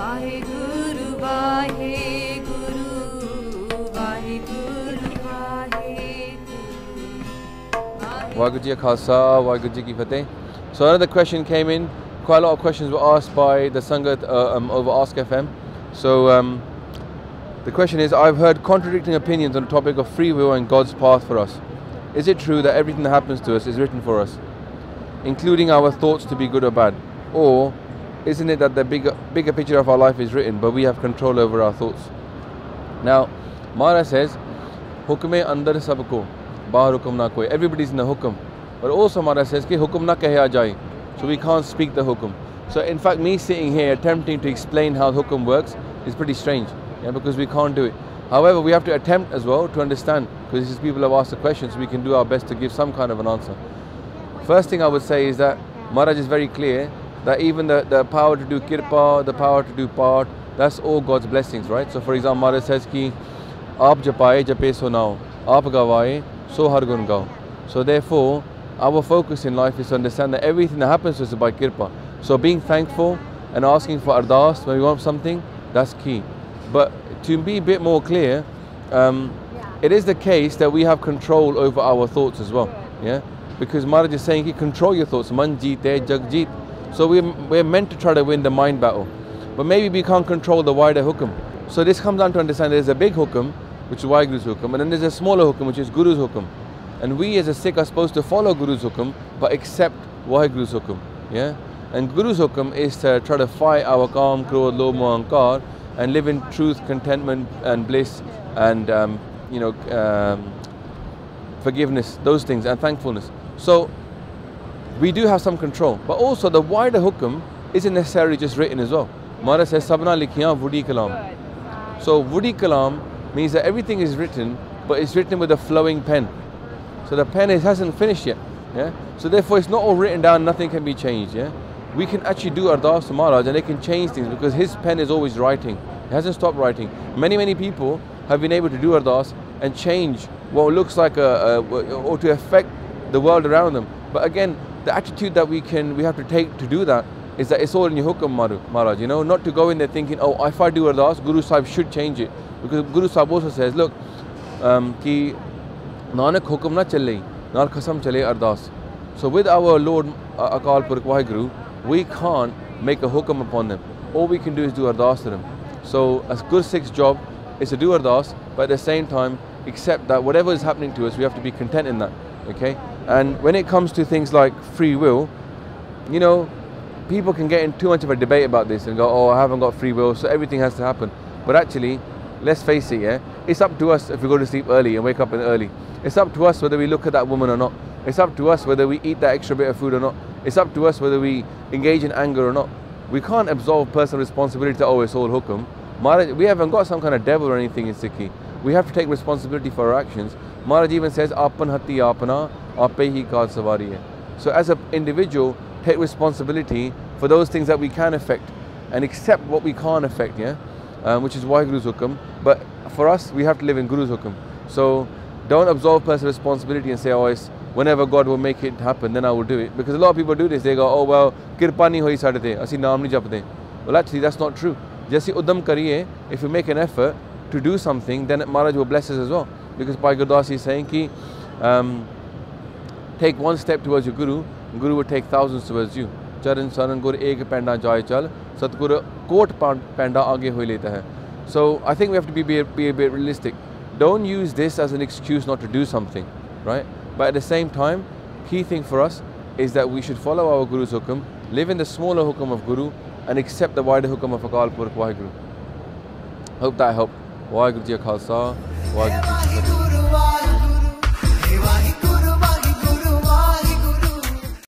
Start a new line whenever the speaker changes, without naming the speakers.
Waheguru Waheguru Waheguru Waheguru
Waheguru Ji Ka Khalsa, Waheguru Ji Ki Fateh. So another question came in. Quite a lot of questions were asked by the Sangat over Ask FM. So the question is, I've heard contradicting opinions on the topic of free will and God's path for us. Is it true that everything that happens to us is written for us, including our thoughts to be good or bad? Or isn't it that the bigger picture of our life is written, but we have control over our thoughts? Now, Mara says, Hukume andar sabko, bahar hukum na koi. Everybody's in the hukum. But also Mara says, ki hukum na kahe jai. So we can't speak the hukum. So in fact, me sitting here attempting to explain how hukum works is pretty strange, because we can't do it. However, we have to attempt as well to understand, because these people have asked the questions, so we can do our best to give some kind of an answer. First thing I would say is that Maharaj is very clear that even the power to do kirpa, the power to do part, that's all God's blessings, right? So for example, Maharaj says ki aap japaye jape so nao, aap gavaye so har gun gao. So therefore, our focus in life is to understand that everything that happens to us is by kirpa. So being thankful and asking for ardas when we want something, that's key. But to be a bit more clear, it is the case that we have control over our thoughts as well, because Maharaj is saying, control your thoughts, man jeete, jag jeet. So we're meant to try to win the mind battle, but maybe we can't control the wider hukum. So this comes down to understand there's a big hukum, which is Waheguru's hukum, and then there's a smaller hukum, which is Guru's hukum. And we as a Sikh are supposed to follow Guru's hukum, but accept Waheguru's hukum. And Guru's hukum is to try to fight our kaam, krodh, lobh, moh, ahankar, and live in truth, contentment, and bliss, and forgiveness, those things, and thankfulness. So we do have some control, but also the wider hukum isn't necessarily just written as well. Maharaj says, Sabna likhiyan Vudi Kalam. So Vudi Kalam means that everything is written, but it's written with a flowing pen. So the pen hasn't finished yet. So therefore it's not all written down, nothing can be changed. We can actually do ardas to Maharaj and they can change things because his pen is always writing. He hasn't stopped writing. Many people have been able to do ardas and change what looks like or to affect the world around them. But again, the attitude that we have to take to do that is that it's all in your hukum, Maharaj, not to go in there thinking, oh, if I do ardas, Guru Sahib should change it. Because Guru Sahib also says, look, ki Nanak hukum na chale, nar khasam chale ardas. So with our Lord Akal Purakh Waheguru, we can't make a hukum upon them. All we can do is do ardas to them. So a good Sikh's job is to do ardas, but at the same time accept that whatever is happening to us, we have to be content in that. And when it comes to things like free will, people can get in too much of a debate about this and go, oh, I haven't got free will, so everything has to happen. But actually, let's face it, it's up to us if we go to sleep early and wake up early. It's up to us whether we look at that woman or not. It's up to us whether we eat that extra bit of food or not. It's up to us whether we engage in anger or not. We can't absolve personal responsibility to, oh, it's all hukum. Maharaj, we haven't got some kind of devil or anything in Sikhi. We have to take responsibility for our actions. Maharaj even says, Apan hati apana, ape hi kaaj savari hai. So as an individual, take responsibility for those things that we can affect and accept what we can't affect, which is Waheguru's hukum. But for us, we have to live in Guru's hukum. So don't absolve personal responsibility and say, oh, it's whenever God will make it happen, then I will do it. Because a lot of people do this. They go, oh, well, kirpa nahi hoi sade te, asi naam nahi japde. Well, actually, that's not true. Jaisi uddam kariye, if we make an effort to do something, then Maharaj will bless us as well. Because Bhai Gurdas is saying ki, take one step towards your Guru, Guru will take thousands towards you. Charan saran gur ek penda jai chal, Satguru kot penda aage hoi leta hai. So I think we have to be a bit realistic. Don't use this as an excuse not to do something, right? But at the same time, key thing for us is that we should follow our Guru's hukum, live in the smaller hukum of Guru, and accept the wider hukum of Akal Purakh Waheguru. Hope that helped. Waheguru Ji Ka Khalsa, Waheguru Ji Ki Fateh.